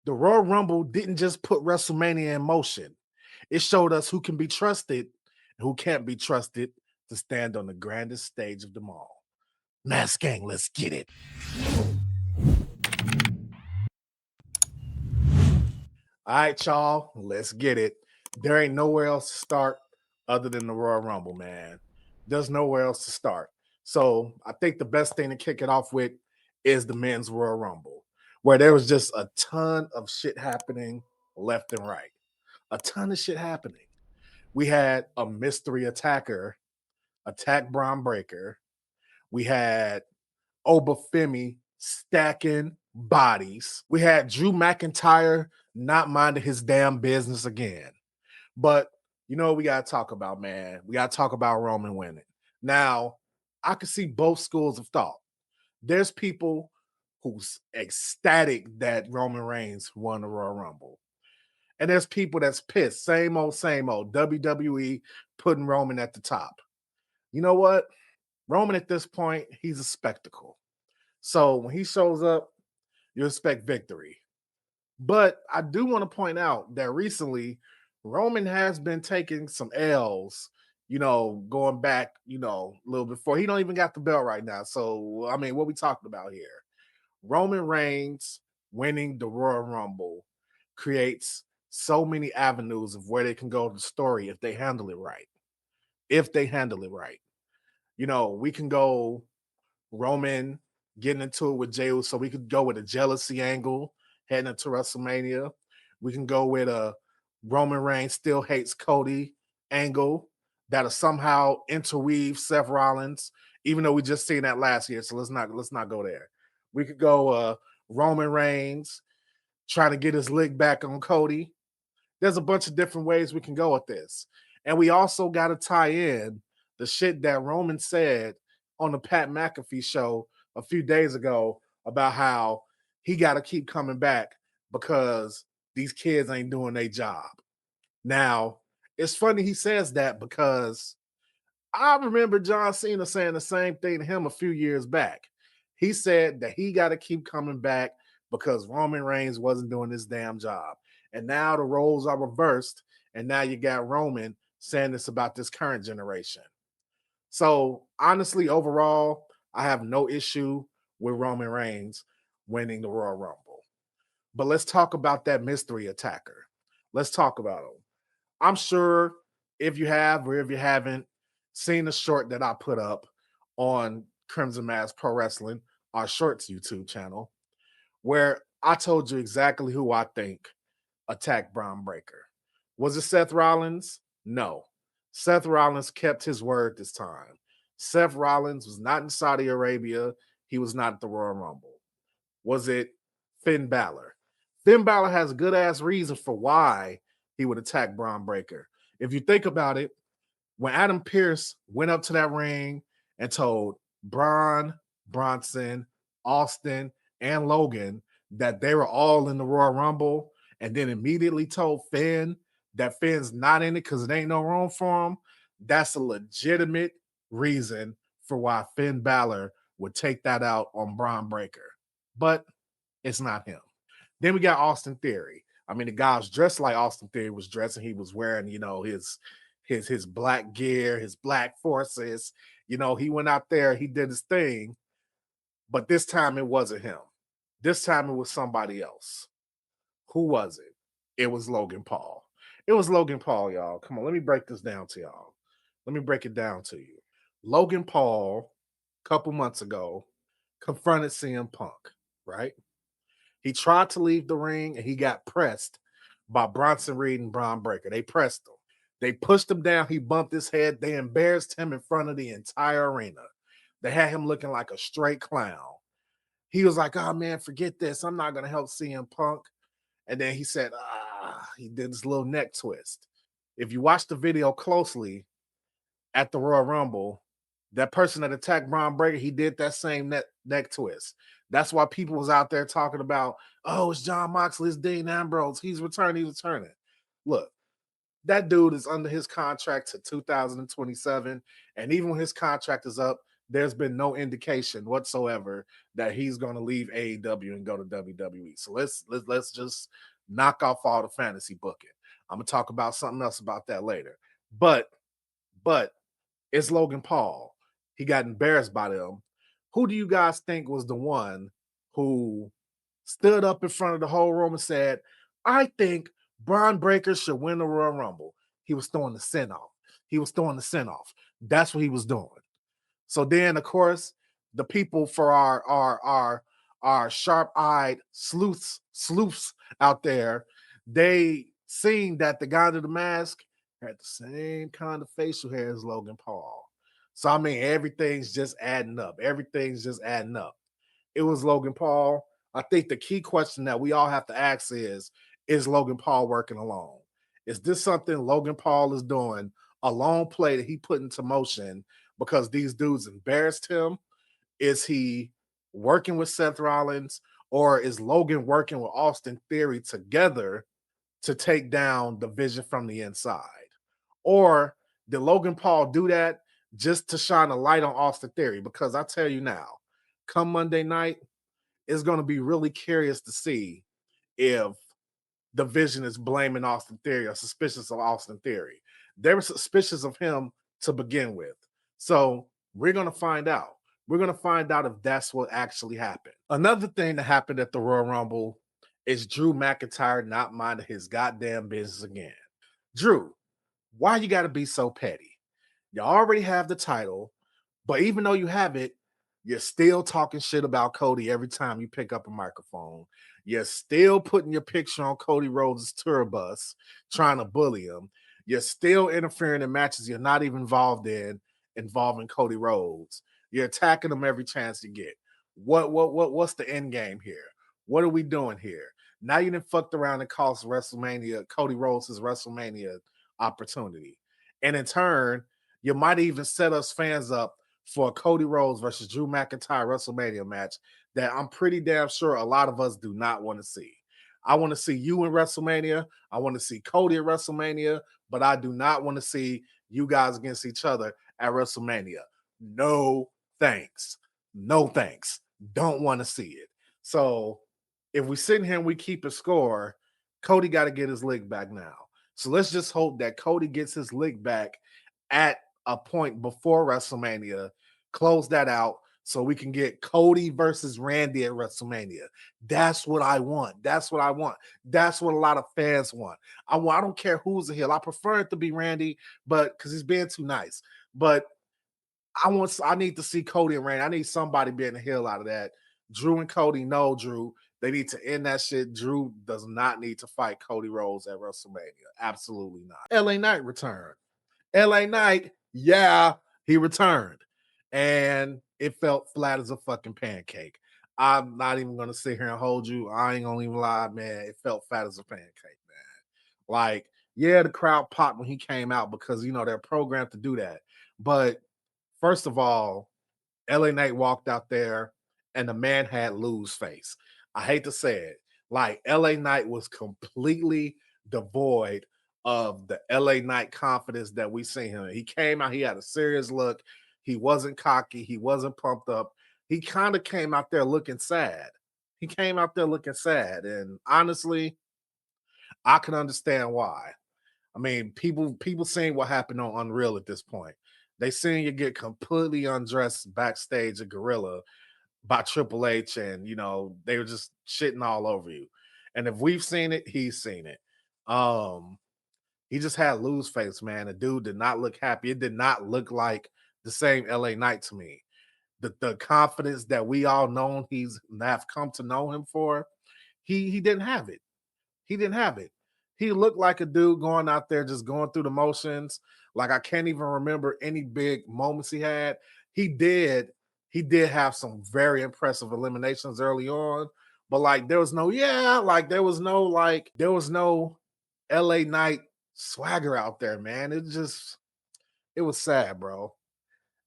The Royal Rumble didn't just put WrestleMania in motion. It showed us who can be trusted and who can't be trusted to stand on the grandest stage of them all. Mass Gang, let's get it. All right, y'all, let's get it. There ain't nowhere else to start other than the Royal Rumble, man. There's nowhere else to start. So I think the best thing to kick it off with is the men's Royal Rumble, where there was just a ton of shit happening left and right. A ton of shit happening. We had a mystery attacker attack Bron Breakker. We had Obafemi stacking bodies. We had Drew McIntyre not minding his damn business again. But you know what we got to talk about, man? We got to talk about Roman winning. Now, I can see both schools of thought. There's people who's ecstatic that Roman Reigns won the Royal Rumble. And there's people that's pissed. Same old, same old. WWE putting Roman at the top. You know what? Roman at this point, he's a spectacle. So when he shows up, you expect victory. But I do want to point out that recently, Roman has been taking some L's, going back, a little before. He don't even got the belt right now. So, I mean, what we talking about here? Roman Reigns winning the Royal Rumble creates so many avenues of where they can go to the story if they handle it right. If they handle it right. We can go Roman getting into it with Jey Uso, so we could go with a jealousy angle heading into WrestleMania. We can go with a Roman Reigns still hates Cody angle that'll somehow interweave Seth Rollins, even though we just seen that last year. So let's not go there. We could go Roman Reigns trying to get his lick back on Cody. There's a bunch of different ways we can go with this. And we also got to tie in the shit that Roman said on the Pat McAfee show a few days ago about how he got to keep coming back because these kids ain't doing their job. Now, it's funny he says that because I remember John Cena saying the same thing to him a few years back. He said that he got to keep coming back because Roman Reigns wasn't doing his damn job. And now the roles are reversed, and now you got Roman saying this about this current generation. So honestly, overall, I have no issue with Roman Reigns winning the Royal Rumble. But let's talk about that mystery attacker. Let's talk about him. I'm sure if you have or if you haven't seen the short that I put up on Crimson Mask Pro Wrestling, our shorts YouTube channel, where I told you exactly who I think attacked Bron Breakker. Was it Seth Rollins? No. Seth Rollins kept his word this time. Seth Rollins was not in Saudi Arabia. He was not at the Royal Rumble. Was it Finn Balor? Finn Balor has a good-ass reason for why he would attack Bron Breakker. If you think about it, when Adam Pearce went up to that ring and told Braun, Bronson, Austin, and Logan that they were all in the Royal Rumble, and then immediately told Finn that Finn's not in it because there ain't no room for him, that's a legitimate reason for why Finn Balor would take that out on Bron Breakker. But it's not him. Then we got Austin Theory. I mean, the guy was dressed like Austin Theory was dressing. He was wearing, his black gear, his black forces. He went out there, he did his thing, but this time it wasn't him. This time it was somebody else. Who was it? It was Logan Paul. It was Logan Paul, y'all. Come on, let me break this down to y'all. Let me break it down to you. Logan Paul, a couple months ago, confronted CM Punk, right? He tried to leave the ring and he got pressed by Bronson Reed and Bron Breakker. They pressed him. They pushed him down. He bumped his head. They embarrassed him in front of the entire arena. They had him looking like a straight clown. He was like, oh man, forget this. I'm not going to help CM Punk. And then he said, he did this little neck twist. If you watch the video closely at the Royal Rumble, that person that attacked Bron Breakker, he did that same neck twist. That's why people was out there talking about, oh, it's Jon Moxley, it's Dean Ambrose. He's returning. Look, that dude is under his contract to 2027. And even when his contract is up, there's been no indication whatsoever that he's going to leave AEW and go to WWE. So let's just knock off all the fantasy booking. I'm gonna talk about something else about that later. But it's Logan Paul. He got embarrassed by them. Who do you guys think was the one who stood up in front of the whole room and said, I think Bron Breakker should win the Royal Rumble? He was throwing the sin off. He was throwing the sin off. That's what he was doing. So then, of course, the people for our sharp-eyed sleuths out there, they seen that the guy under the mask had the same kind of facial hair as Logan Paul. So I mean, everything's just adding up. Everything's just adding up. It was Logan Paul. I think the key question that we all have to ask is Logan Paul working alone? Is this something Logan Paul is doing, a long play that he put into motion because these dudes embarrassed him? Is he working with Seth Rollins, or is Logan working with Austin Theory together to take down the Vision from the inside? Or did Logan Paul do that just to shine a light on Austin Theory? Because I tell you now, come Monday night, it's going to be really curious to see if the Vision is blaming Austin Theory or suspicious of Austin Theory. They were suspicious of him to begin with. So we're going to find out. We're going to find out if that's what actually happened. Another thing that happened at the Royal Rumble is Drew McIntyre not minding his goddamn business again. Drew, why you got to be so petty? You already have the title, but even though you have it, you're still talking shit about Cody every time you pick up a microphone. You're still putting your picture on Cody Rhodes' tour bus, trying to bully him. You're still interfering in matches you're not even involved in, involving Cody Rhodes. You're attacking him every chance you get. What's the end game here? What are we doing here? Now you done fucked around and cost WrestleMania, Cody Rhodes' his WrestleMania opportunity. And in turn, you might even set us fans up for a Cody Rhodes versus Drew McIntyre WrestleMania match that I'm pretty damn sure a lot of us do not want to see. I want to see you in WrestleMania. I want to see Cody at WrestleMania, but I do not want to see you guys against each other at WrestleMania. No thanks. No thanks. Don't want to see it. So if we sit here and we keep a score, Cody got to get his lick back now. So let's just hope that Cody gets his lick back at a point before WrestleMania, close that out so we can get Cody versus Randy at WrestleMania. That's what I want. That's what I want. That's what a lot of fans want. I don't care who's a heel. I prefer it to be Randy, but because he's being too nice. But I need to see Cody and Randy. I need somebody being a heel out of that. Drew and Cody, no, Drew. They need to end that shit. Drew does not need to fight Cody Rhodes at WrestleMania. Absolutely not. LA Knight returned. LA Knight, yeah, he returned. And it felt flat as a fucking pancake. I'm not even going to sit here and hold you. I ain't going to even lie, man. It felt fat as a pancake, man. Like, yeah, the crowd popped when he came out because, you know, they're programmed to do that. But first of all, LA Knight walked out there and the man had lose face. I hate to say it. Like, LA Knight was completely devoid of the LA Knight confidence that we seen him. He came out, he had a serious look. He wasn't cocky, he wasn't pumped up. He kind of came out there looking sad. He came out there looking sad. And honestly, I can understand why. I mean, people seeing what happened on Unreal at this point. They seen you get completely undressed backstage at Gorilla by Triple H, and you know, they were just shitting all over you. And if we've seen it, he's seen it. He just had lose face, man. The dude did not look happy. It did not look like the same LA Knight to me. The confidence that we all known have come to know him for, he didn't have it. He didn't have it. He looked like a dude going out there just going through the motions. Like, I can't even remember any big moments he had. He did have some very impressive eliminations early on, but like there was no LA Knight swagger out there, man. It was sad, bro.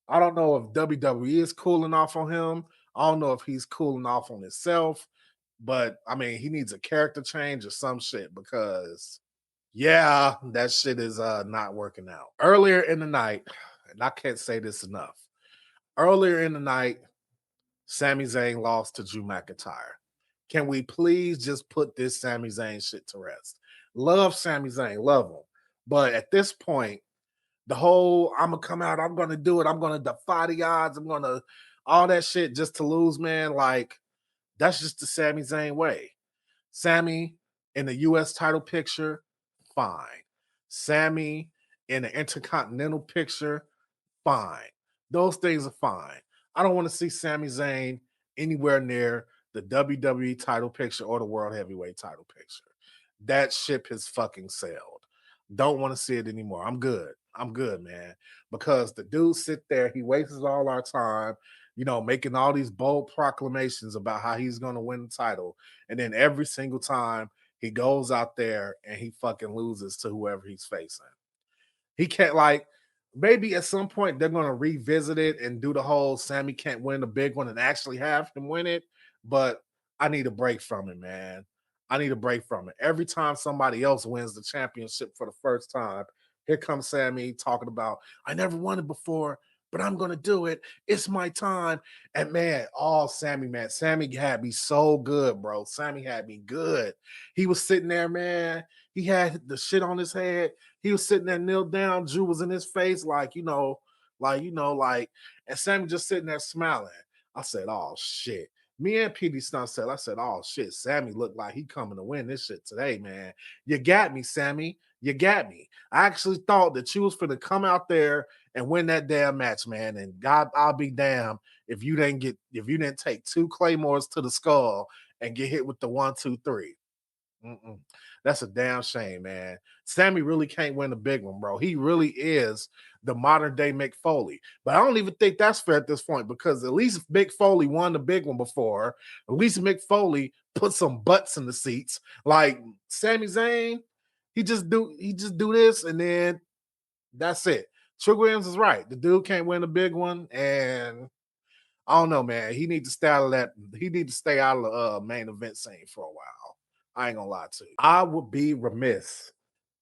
I don't know if WWE is cooling off on him. I don't know if he's cooling off on himself, but I mean, he needs a character change or some shit because yeah, that shit is not working out. Earlier in the night, and I can't say this enough. Earlier in the night, Sami Zayn lost to Drew McIntyre. Can we please just put this Sami Zayn shit to rest? Love Sami Zayn, love him. But at this point, the whole I'm gonna come out, I'm gonna do it, I'm gonna defy the odds, I'm gonna all that shit just to lose, man. Like, that's just the Sami Zayn way. Sami in the US title picture, fine. Sami in the Intercontinental picture, fine. Those things are fine. I don't want to see Sami Zayn anywhere near the WWE title picture or the World Heavyweight title picture. That ship has fucking sailed. Don't want to see it anymore. I'm good. I'm good, man. Because the dude sit there, he wastes all our time, making all these bold proclamations about how he's going to win the title. And then every single time he goes out there and he fucking loses to whoever he's facing. He can't, like, maybe at some point they're going to revisit it and do the whole Sami can't win the big one and actually have him win it. But I need a break from it, man. I need a break from it. Every time somebody else wins the championship for the first time, here comes Sami talking about, I never won it before, but I'm going to do it. It's my time. And man, Sami, man, Sami had me so good, bro. Sami had me good. He was sitting there, man. He had the shit on his head. He was sitting there, kneel down. Drew was in his face, and Sami just sitting there smiling. I said, oh shit. Me and PD Stunt said, I said, oh shit, Sami looked like he coming to win this shit today, man. You got me, Sami. You got me. I actually thought that you was finna come out there and win that damn match, man. And God, I'll be damned if you didn't take 2 claymores to the skull and get hit with the 1, 2, 3. Mm-mm. That's a damn shame, man. Sami really can't win a big one, bro. He really is the modern day Mick Foley. But I don't even think that's fair at this point because at least Mick Foley won the big one before. At least Mick Foley put some butts in the seats. Like Sami Zayn, he just do this and then that's it. Trick Williams is right. The dude can't win a big one, and I don't know, man. He needs to stay out of that. He needs to stay out of the main event scene for a while. I ain't gonna lie to you. I would be remiss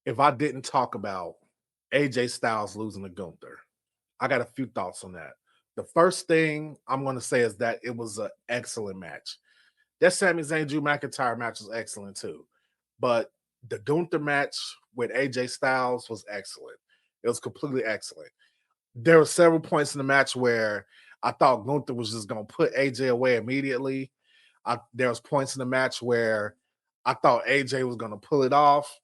if I didn't talk about AJ Styles losing to Gunther. I got a few thoughts on that. The first thing I'm going to say is that it was an excellent match. That Sami Zayn Drew McIntyre match was excellent too. But the Gunther match with AJ Styles was excellent. It was completely excellent. There were several points in the match where I thought Gunther was just going to put AJ away immediately. There was points in the match where I thought AJ was going to pull it off.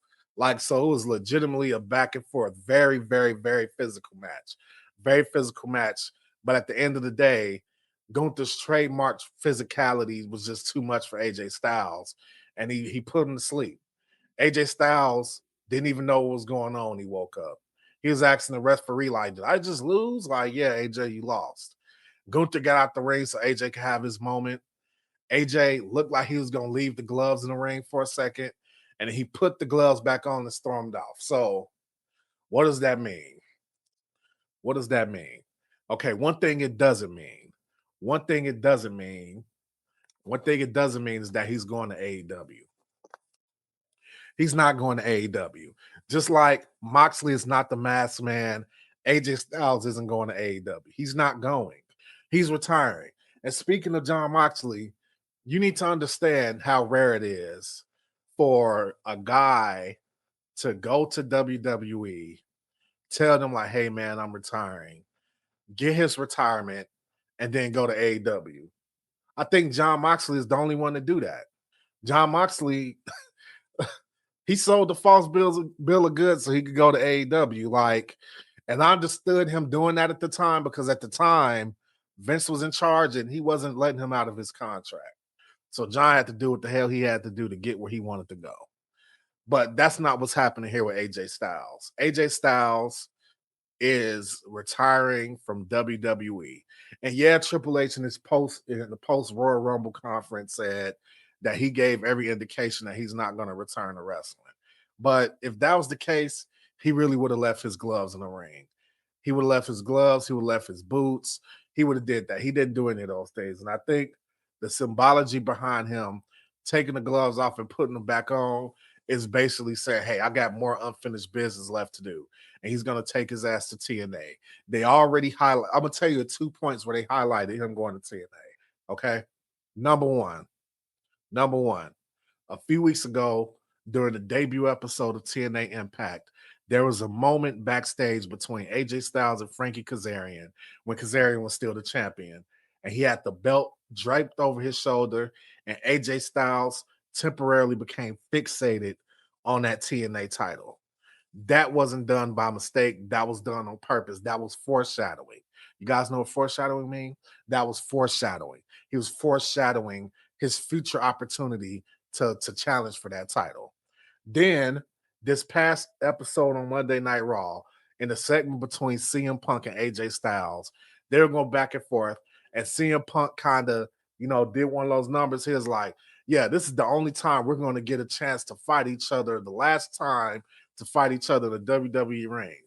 So it was legitimately a back and forth, very, very, very physical match. Very physical match. But at the end of the day, Gunther's trademark physicality was just too much for AJ Styles. And he put him to sleep. AJ Styles didn't even know what was going on when he woke up. He was asking the referee, like, did I just lose? Like, yeah, AJ, you lost. Gunther got out the ring so AJ could have his moment. AJ looked like he was going to leave the gloves in the ring for a second, and he put the gloves back on and stormed off. So what does that mean? What does that mean? Okay, one thing it doesn't mean is that he's going to AEW. He's not going to AEW. Just like Moxley is not the masked man, AJ Styles isn't going to AEW. He's not going. He's retiring. And speaking of John Moxley, you need to understand how rare it is for a guy to go to WWE, tell them like, hey, man, I'm retiring, get his retirement, and then go to AEW. I think John Moxley is the only one to do that. John Moxley, he sold the false bill of goods so he could go to AEW. And I understood him doing that at the time because at the time, Vince was in charge and he wasn't letting him out of his contract. So John had to do what the hell he had to do to get where he wanted to go. But that's not what's happening here with AJ Styles. AJ Styles is retiring from WWE. And yeah, Triple H in the post Royal Rumble conference said that he gave every indication that he's not going to return to wrestling. But if that was the case, he really would have left his gloves in the ring. He would have left his gloves. He would have left his boots. He would have did that. He didn't do any of those things. And I think the symbology behind him taking the gloves off and putting them back on is basically saying, hey, I got more unfinished business left to do. And he's going to take his ass to TNA. They already highlight, I'm going to tell you the 2 points where they highlighted him going to TNA. Okay. Number one, a few weeks ago during the debut episode of TNA Impact, there was a moment backstage between AJ Styles and Frankie Kazarian when Kazarian was still the champion. And he had the belt draped over his shoulder, and AJ Styles temporarily became fixated on that TNA title. That wasn't done by mistake. That was done on purpose. That was foreshadowing. You guys know what foreshadowing means? That was foreshadowing. He was foreshadowing his future opportunity to challenge for that title. Then this past episode on Monday Night Raw, in the segment between CM Punk and AJ Styles, they were going back and forth, and CM Punk kind of, did one of those numbers. He was like, yeah, this is the only time we're going to get a chance to fight each other, the last time to fight each other in the WWE ring.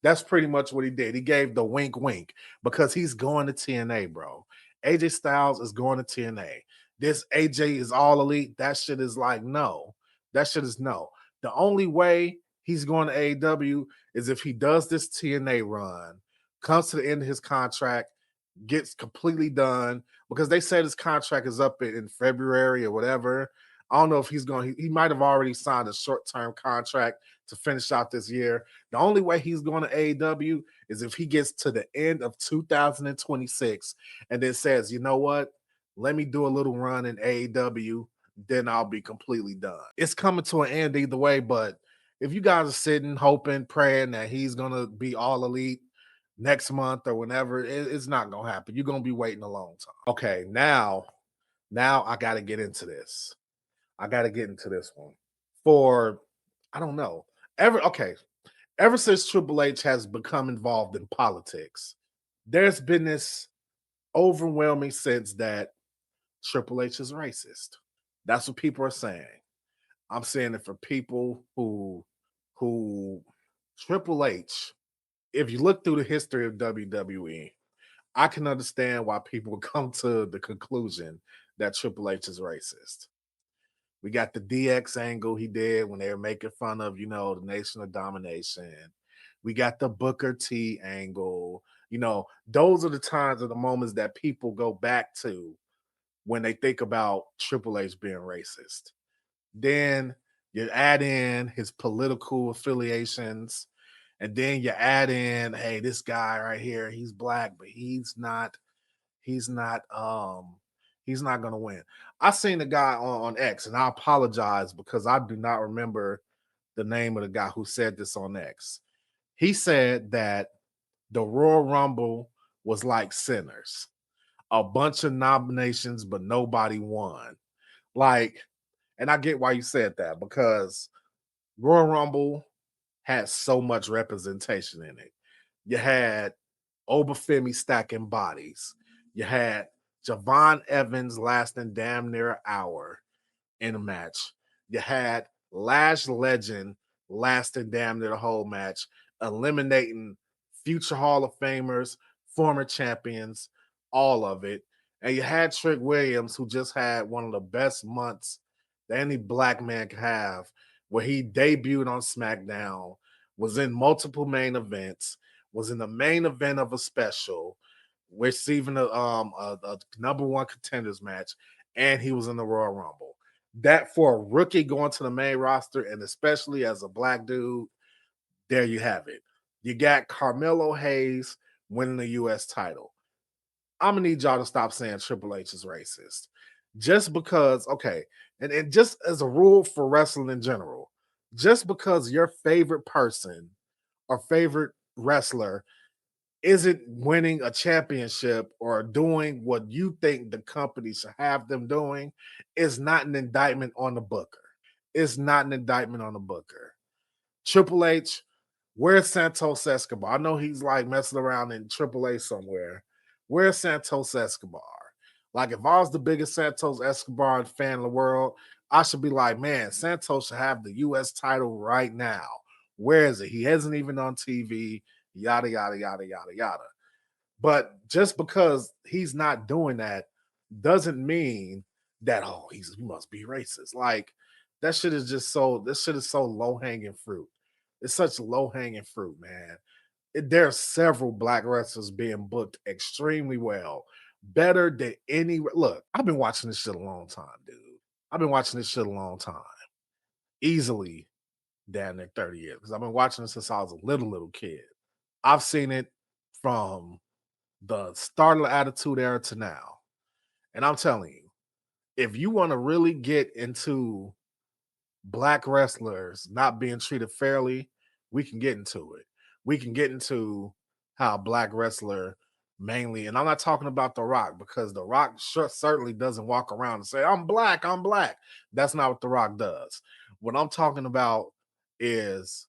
That's pretty much what he did. He gave the wink wink because he's going to TNA, bro. AJ Styles is going to TNA. This AJ is all elite. That shit is like, no. That shit is no. The only way he's going to AEW is if he does this TNA run, comes to the end of his contract, gets completely done, because they said his contract is up in February or whatever. I don't know if he's going, he might have already signed a short-term contract to finish out this year. The only way he's going to AEW is if he gets to the end of 2026 and then says, you know what? Let me do a little run in AEW, then I'll be completely done. It's coming to an end either way, but if you guys are sitting, hoping, praying that he's going to be all elite next month or whenever, it's not going to happen. You're going to be waiting a long time. Okay, now I got to get into this. I got to get into this one. For, I don't know, ever since Triple H has become involved in politics, there's been this overwhelming sense that Triple H is racist. That's what people are saying. I'm saying it for people who Triple H, if you look through the history of WWE, I can understand why people come to the conclusion that Triple H is racist. We got the DX angle he did when they were making fun of, the Nation of Domination. We got the Booker T angle. Those are the times or the moments that people go back to when they think about Triple H being racist. Then you add in his political affiliations, and then you add in, hey, this guy right here, he's black, but he's not gonna win. I seen the guy on X, and I apologize because I do not remember the name of the guy who said this on X. He said that the Royal Rumble was like Sinners, a bunch of nominations, but nobody won. And I get why you said that, because Royal Rumble had so much representation in it. You had Obafemi stacking bodies. You had Javon Evans lasting damn near an hour in a match. You had Lash Legend lasting damn near the whole match, eliminating future Hall of Famers, former champions, all of it. And you had Trick Williams, who just had one of the best months that any black man could have, where he debuted on SmackDown, was in multiple main events, was in the main event of a special, receiving a number one contenders match, and he was in the Royal Rumble. That, for a rookie going to the main roster, and especially as a black dude, there you have it. You got Carmelo Hayes winning the U.S. title. I'm gonna need y'all to stop saying Triple H is racist. Just because, okay, and just as a rule for wrestling in general, just because your favorite person or favorite wrestler isn't winning a championship or doing what you think the company should have them doing, is not an indictment on the booker. It's not an indictment on the booker. Triple H, where's Santos Escobar? I know he's like messing around in Triple H somewhere. Where's Santos Escobar? Like, if I was the biggest Santos Escobar fan in the world, I should be like, man, Santos should have the U.S. title right now. Where is it? He isn't even on TV, yada, yada, yada, yada, yada. But just because he's not doing that doesn't mean that, he must be racist. Like, That shit is just so. This shit is so low hanging fruit. It's such low hanging fruit, man. There are several black wrestlers being booked extremely well, better than any. Look, I've been watching this shit a long time, dude. I've been watching this shit a long time, easily damn near 30 years, because I've been watching it since I was a little kid. I've seen it from the start of the Attitude Era to now. And I'm telling you, if you want to really get into black wrestlers not being treated fairly, we can get into it. We can get into how a black wrestler mainly, and I'm not talking about The Rock, because The Rock certainly doesn't walk around and say, I'm black, I'm black. That's not what The Rock does. What I'm talking about is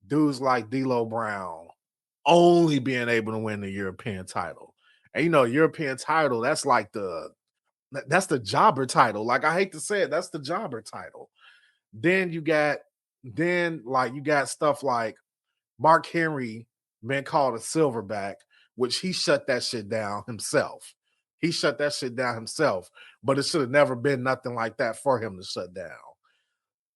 dudes like D'Lo Brown only being able to win the European title. And European title, that's the jobber title. Like, I hate to say it, that's the jobber title. Then you got stuff like Mark Henry been called a silverback, which he shut that shit down himself. He shut that shit down himself, but it should have never been nothing like that for him to shut down.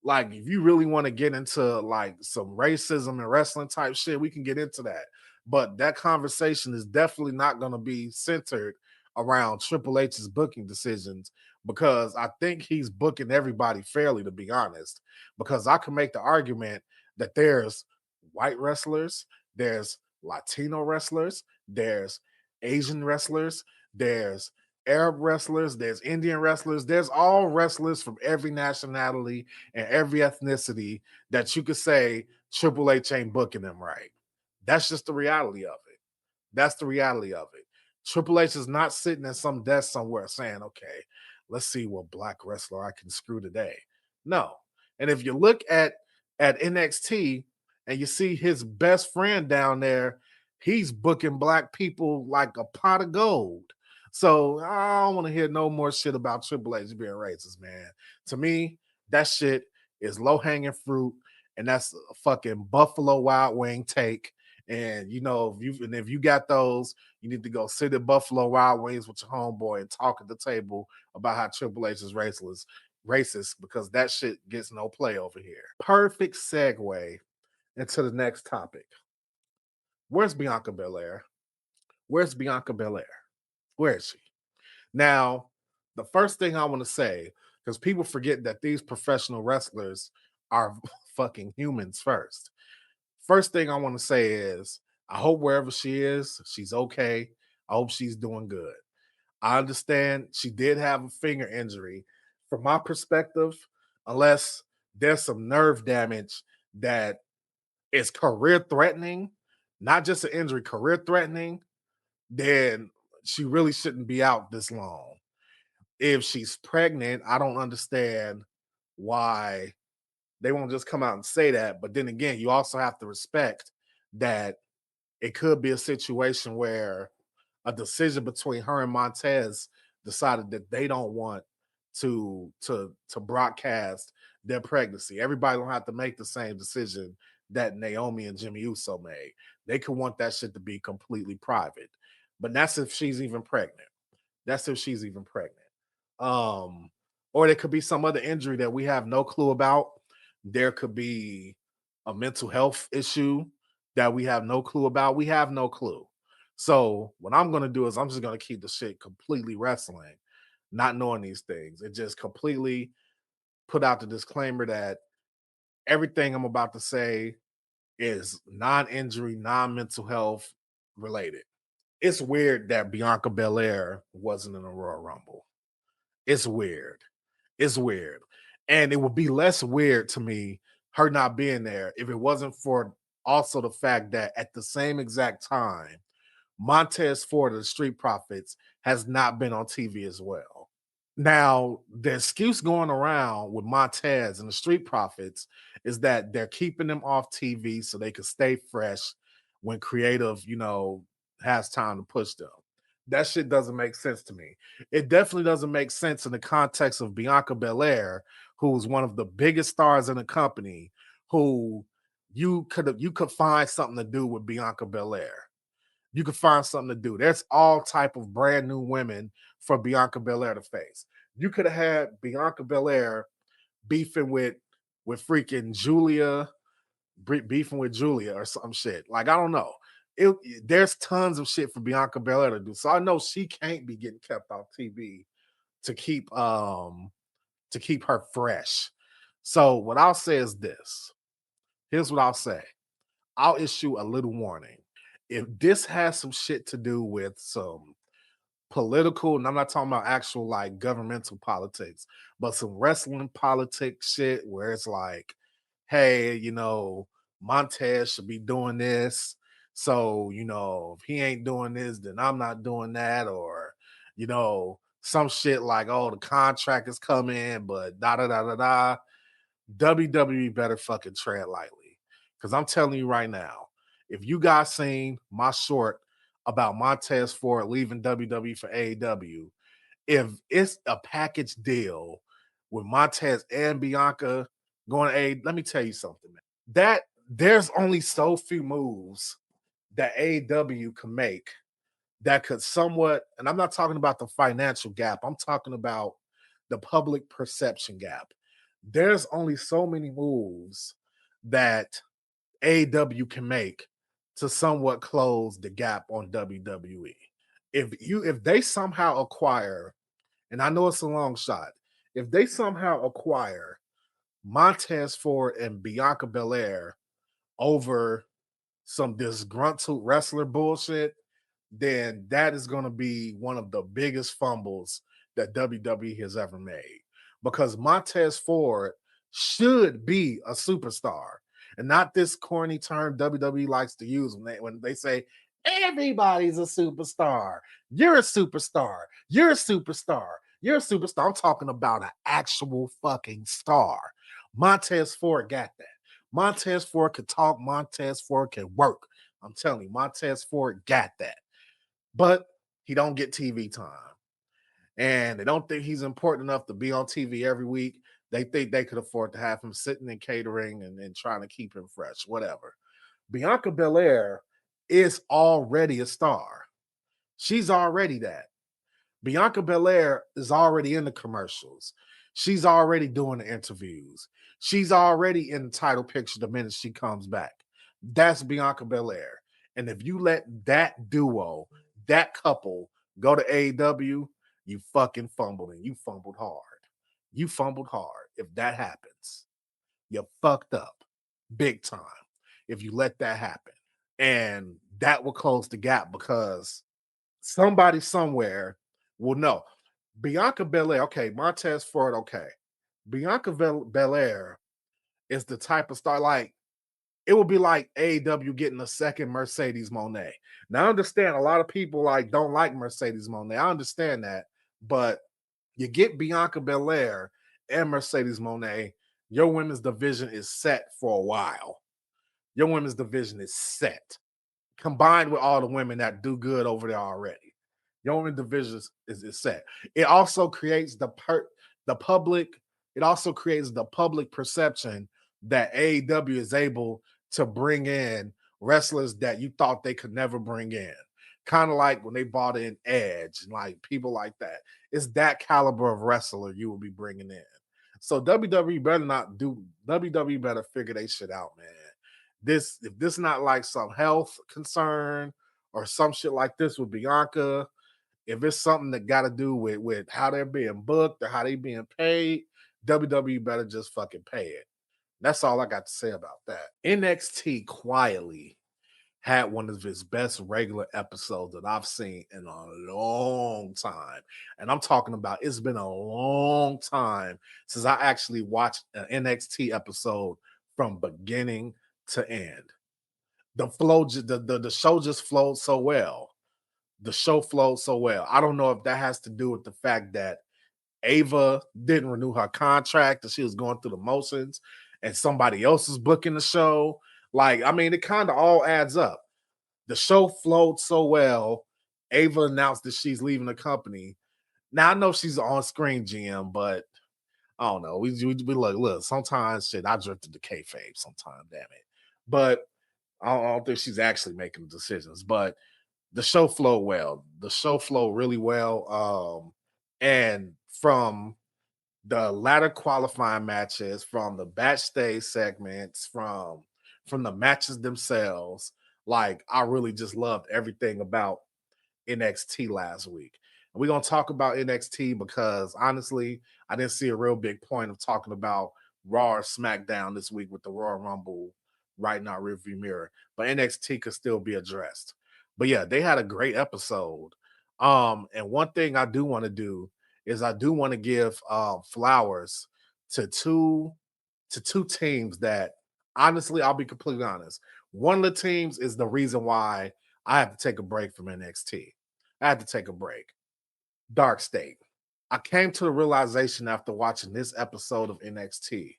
Like, if you really want to get into like some racism and wrestling type shit, we can get into that. But that conversation is definitely not going to be centered around Triple H's booking decisions, because I think he's booking everybody fairly, to be honest. Because I can make the argument that there's white wrestlers, there's Latino wrestlers, there's Asian wrestlers, there's Arab wrestlers, there's Indian wrestlers, there's all wrestlers from every nationality and every ethnicity that you could say Triple H ain't booking them right. That's just the reality of it. That's the reality of it. Triple H is not sitting at some desk somewhere saying, okay, let's see what black wrestler I can screw today. No. And if you look at NXT and you see his best friend down there, he's booking black people like a pot of gold. So I don't want to hear no more shit about Triple H being racist, man. To me, that shit is low hanging fruit, and that's a fucking Buffalo Wild Wing take. And if you got those, you need to go sit at Buffalo Wild Wings with your homeboy and talk at the table about how Triple H is racist, because that shit gets no play over here. Perfect segue into the next topic. Where's Bianca Belair? Where's Bianca Belair? Where is she? Now, the first thing I want to say, because people forget that these professional wrestlers are fucking humans first. First thing I want to say is, I hope wherever she is, she's okay. I hope she's doing good. I understand she did have a finger injury. From my perspective, unless there's some nerve damage that is career threatening, not just an injury, career threatening, then she really shouldn't be out this long. If she's pregnant, I don't understand why they won't just come out and say that. But then again, you also have to respect that it could be a situation where a decision between her and Montez decided that they don't want to broadcast their pregnancy. Everybody don't have to make the same decision that Naomi and Jimmy Uso made. They could want that shit to be completely private. But that's if she's even pregnant. That's if she's even pregnant. Or there could be some other injury that we have no clue about. There could be a mental health issue that we have no clue about. We have no clue. So what I'm going to do is I'm just going to keep the shit completely wrestling, not knowing these things, and just completely put out the disclaimer that everything I'm about to say is non-injury, non-mental health related. It's weird that Bianca Belair wasn't in a Royal Rumble. It's weird. It's weird. And it would be less weird to me, her not being there, if it wasn't for also the fact that at the same exact time, Montez Ford of the Street Profits has not been on TV as well. Now, the excuse going around with Montez and the Street Profits is that they're keeping them off TV so they can stay fresh when creative, has time to push them. That shit doesn't make sense to me. It definitely doesn't make sense in the context of Bianca Belair, who's one of the biggest stars in the company, who you could find something to do with Bianca Belair. You could find something to do. There's all type of brand new women for Bianca Belair to face. You could have had Bianca Belair beefing with freaking Julia, beefing with Julia or some shit. Like, I don't know. There's tons of shit for Bianca Belair to do. So I know she can't be getting kept off TV to keep her fresh. So what I'll say is this. Here's what I'll say. I'll issue a little warning. If this has some shit to do with some political, and I'm not talking about actual like governmental politics, but some wrestling politics shit where it's like, hey, Montez should be doing this. So, if he ain't doing this, then I'm not doing that. Or, some shit like, oh, the contract is coming, but da da da da da. WWE better fucking tread lightly. Because I'm telling you right now, if you guys seen my short about Montez Ford leaving WWE for AEW, if it's a package deal with Montez and Bianca going to AEW, let me tell you something, man. That there's only so few moves that AEW can make that could somewhat, and I'm not talking about the financial gap, I'm talking about the public perception gap. There's only so many moves that AEW can make to somewhat close the gap on WWE. If they somehow acquire, and I know it's a long shot, if they somehow acquire Montez Ford and Bianca Belair over some disgruntled wrestler bullshit, then that is going to be one of the biggest fumbles that WWE has ever made. Because Montez Ford should be a superstar and not this corny term WWE likes to use when they say everybody's a superstar. You're a superstar. You're a superstar. You're a superstar. I'm talking about an actual fucking star. Montez Ford got that. Montez Ford could talk. Montez Ford can work. I'm telling you, Montez Ford got that. But he don't get TV time. And they don't think he's important enough to be on TV every week. They think they could afford to have him sitting in catering and trying to keep him fresh, whatever. Bianca Belair is already a star. She's already that. Bianca Belair is already in the commercials. She's already doing the interviews. She's already in the title picture the minute she comes back. That's Bianca Belair. And if you let that duo, that couple, go to AEW, you fucking fumbled, and you fumbled hard. You fumbled hard. If that happens, you fucked up big time if you let that happen. And that will close the gap because somebody somewhere will know. Bianca Belair, okay, Montez Ford, okay. Bianca Belair is the type of star, like, it would be like AEW getting a second Mercedes Moné. Now, I understand a lot of people like don't like Mercedes Moné. I understand that, but you get Bianca Belair and Mercedes Moné, your women's division is set for a while. Your women's division is set, combined with all the women that do good over there already. Your women's division is set. It also creates the public. It also creates the public perception that AEW is able to bring in wrestlers that you thought they could never bring in. Kind of like when they bought in Edge and like people like that. It's that caliber of wrestler you will be bringing in. So WWE better figure they shit out, man. If this not like some health concern or some shit like this with Bianca, if it's something that got to do with how they're being booked or how they being paid, WWE better just fucking pay it. That's all I got to say about that. NXT quietly had one of its best regular episodes that I've seen in a long time. And I'm talking about it's been a long time since I actually watched an NXT episode from beginning to end. The show just flowed so well. The show flowed so well. I don't know if that has to do with the fact that Ava didn't renew her contract and she was going through the motions and somebody else is booking the show. Like, I mean, it kind of all adds up. The show flowed so well. Ava announced that she's leaving the company. Now, I know she's on screen GM, but I don't know. We look, sometimes shit, I drifted to kayfabe sometime, damn it. But I don't think she's actually making decisions. But the show flowed well. The show flowed really well. And from the ladder qualifying matches, from the backstage segments, from the matches themselves. Like, I really just loved everything about NXT last week. And we're gonna talk about NXT because honestly, I didn't see a real big point of talking about Raw or SmackDown this week with the Royal Rumble right now rearview mirror. But NXT could still be addressed. But yeah, they had a great episode. And one thing I do want to do is I do want to give flowers to two teams that honestly, I'll be completely honest. One of the teams is the reason why I have to take a break from NXT. I had to take a break. Dark State. I came to the realization after watching this episode of NXT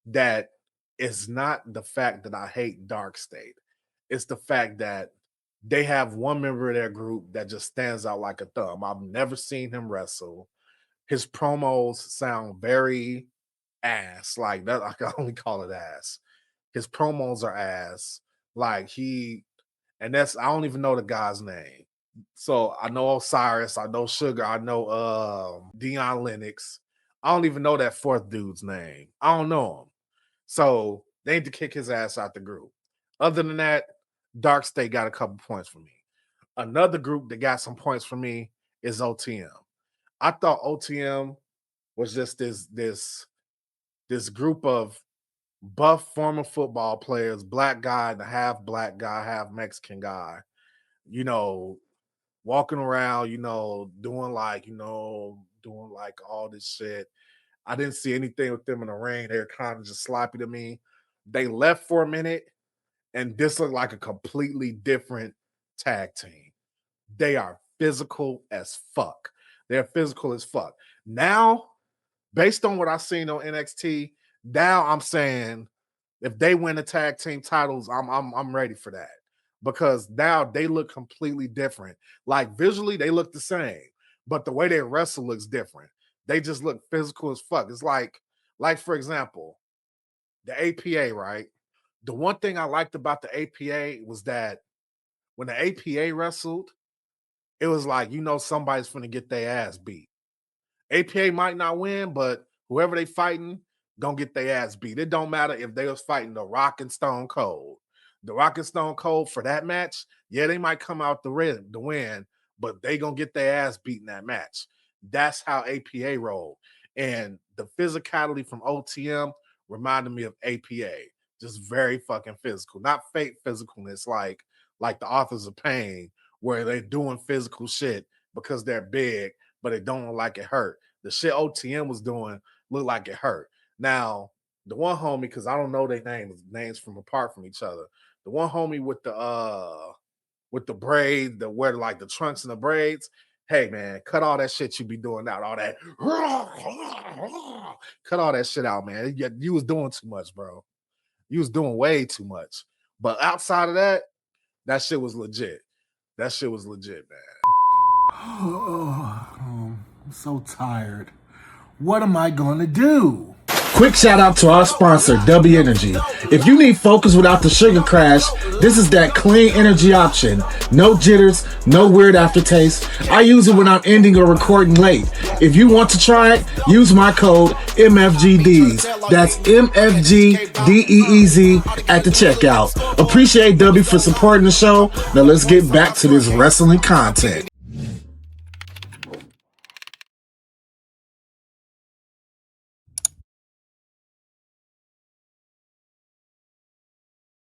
that it's not the fact that I hate Dark State. It's the fact that they have one member of their group that just stands out like a thumb. I've never seen him wrestle. His promos sound very ass. Like that, I can only call it ass. His promos are ass. Like and that's, I don't even know the guy's name. So I know Osiris, I know Sugar, I know Dion Lennox. I don't even know that fourth dude's name. I don't know him. So they need to kick his ass out the group. Other than that, Dark State got a couple points for me. Another group that got some points for me is OTM. I thought OTM was just this group of buff former football players, black guy, the half black guy, half Mexican guy, you know, walking around, doing like all this shit. I didn't see anything with them in the ring. They were kind of just sloppy to me. They left for a minute, and this looked like a completely different tag team. They are physical as fuck. They're physical as fuck. Now, based on what I've seen on NXT, now I'm saying if they win the tag team titles, I'm ready for that. Because now they look completely different. Like visually, they look the same, but the way they wrestle looks different. They just look physical as fuck. It's like for example, the APA, right? The one thing I liked about the APA was that when the APA wrestled, it was like, somebody's finna get their ass beat. APA might not win, but whoever they fighting, gonna get their ass beat. It don't matter if they was fighting The Rock and Stone Cold. The Rock and Stone Cold for that match, yeah, they might come out the win, but they gonna get their ass beat in that match. That's how APA rolled. And the physicality from OTM reminded me of APA. Just very fucking physical. Not fake physicalness like the Authors of Pain, where they're doing physical shit because they're big, but it don't look like it hurt. The shit OTM was doing looked like it hurt. Now, the one homie, because I don't know their names from apart from each other. The one homie with the braid, wear like the trunks and the braids. Hey man, cut all that shit you be doing out. All that cut all that shit out, man. You was doing too much, bro. You was doing way too much. But outside of that, that shit was legit. That shit was legit, man. I'm so tired. What am I gonna do? Quick shout out to our sponsor, W Energy. If you need focus without the sugar crash, this is that clean energy option. No jitters, no weird aftertaste. I use it when I'm ending or recording late. If you want to try it, use my code MFG DeeZ. That's MFG DeeZ at the checkout. Appreciate W for supporting the show. Now let's get back to this wrestling content.